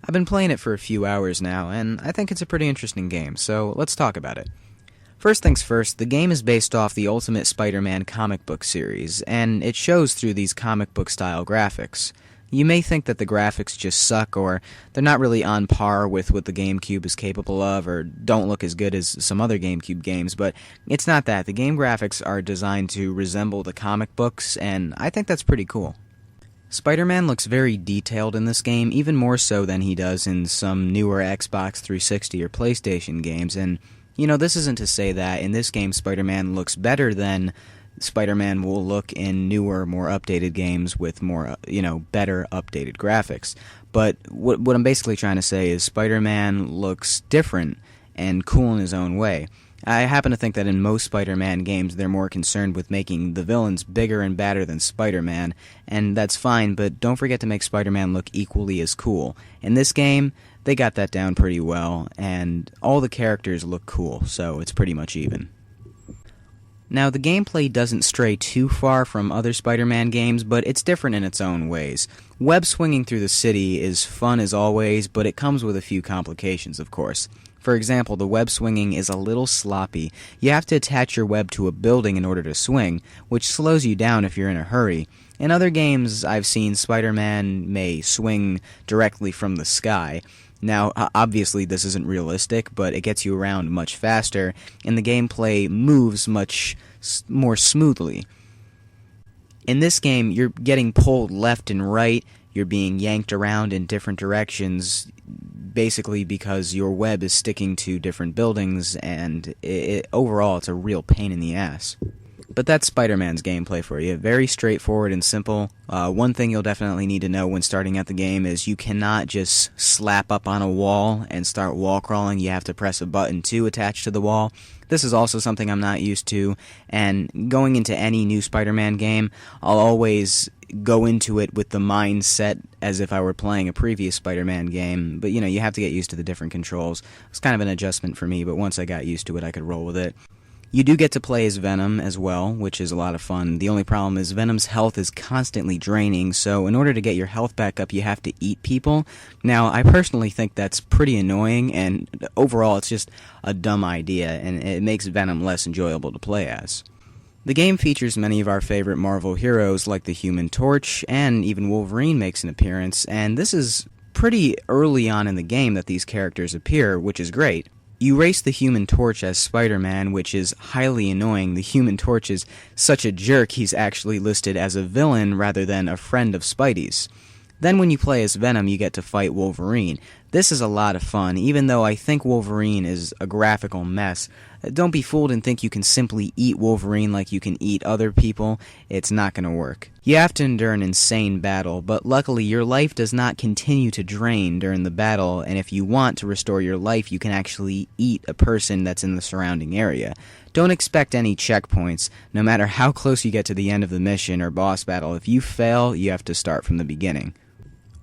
I've been playing it for a few hours now, and I think it's a pretty interesting game, so let's talk about it. First things first, the game is based off the Ultimate Spider-Man comic book series, and it shows through these comic book style graphics. You may think that the graphics just suck, or they're not really on par with what the GameCube is capable of, or don't look as good as some other GameCube games, but it's not that. The game graphics are designed to resemble the comic books, and I think that's pretty cool. Spider-Man looks very detailed in this game, even more so than he does in some newer Xbox 360 or PlayStation games, and this isn't to say that in this game Spider-Man looks better than Spider-Man will look in newer, more updated games with more, better updated graphics. But what I'm basically trying to say is Spider-Man looks different and cool in his own way. I happen to think that in most Spider-Man games they're more concerned with making the villains bigger and badder than Spider-Man, and that's fine, but don't forget to make Spider-Man look equally as cool. In this game, they got that down pretty well, and all the characters look cool, so it's pretty much even. Now, the gameplay doesn't stray too far from other Spider-Man games, but it's different in its own ways. Web swinging through the city is fun as always, but it comes with a few complications, of course. For example, the web swinging is a little sloppy. You have to attach your web to a building in order to swing, which slows you down if you're in a hurry. In other games I've seen, Spider-Man may swing directly from the sky. Now, obviously this isn't realistic, but it gets you around much faster, and the gameplay moves much more smoothly. In this game, you're getting pulled left and right, you're being yanked around in different directions, basically because your web is sticking to different buildings, and overall it's a real pain in the ass. But that's Spider-Man's gameplay for you. Very straightforward and simple. One thing you'll definitely need to know when starting out the game is you cannot just slap up on a wall and start wall crawling. You have to press a button to attach to the wall. This is also something I'm not used to, and going into any new Spider-Man game, I'll always go into it with the mindset as if I were playing a previous Spider-Man game, but you have to get used to the different controls. It's kind of an adjustment for me, but once I got used to it, I could roll with it. You do get to play as Venom as well, which is a lot of fun. The only problem is Venom's health is constantly draining, so in order to get your health back up, you have to eat people. Now, I personally think that's pretty annoying, and overall it's just a dumb idea, and it makes Venom less enjoyable to play as. The game features many of our favorite Marvel heroes like the Human Torch, and even Wolverine makes an appearance, and this is pretty early on in the game that these characters appear, which is great. You race the Human Torch as Spider-Man, which is highly annoying. The Human Torch is such a jerk, he's actually listed as a villain rather than a friend of Spidey's. Then when you play as Venom, you get to fight Wolverine. This is a lot of fun, even though I think Wolverine is a graphical mess. Don't be fooled and think you can simply eat Wolverine like you can eat other people. It's not going to work. You have to endure an insane battle, but luckily your life does not continue to drain during the battle, and if you want to restore your life, you can actually eat a person that's in the surrounding area. Don't expect any checkpoints. No matter how close you get to the end of the mission or boss battle, if you fail, you have to start from the beginning.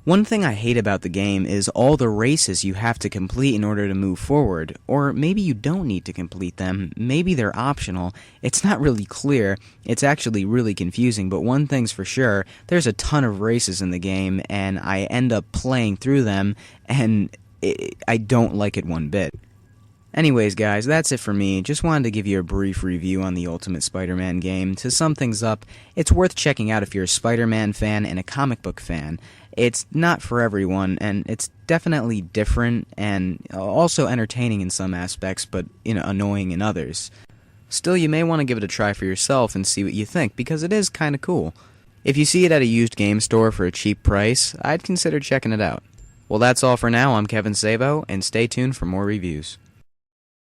One thing I hate about the game is all the races you have to complete in order to move forward, or maybe you don't need to complete them, maybe they're optional. It's not really clear, it's actually really confusing, but one thing's for sure, there's a ton of races in the game, and I end up playing through them, and I don't like it one bit. Anyways, guys, that's it for me. Just wanted to give you a brief review on the Ultimate Spider-Man game. To sum things up, it's worth checking out if you're a Spider-Man fan and a comic book fan. It's not for everyone, and it's definitely different and also entertaining in some aspects, but annoying in others. Still, you may want to give it a try for yourself and see what you think, because it is kind of cool. If you see it at a used game store for a cheap price, I'd consider checking it out. Well, that's all for now. I'm Kevin Sabo, and stay tuned for more reviews.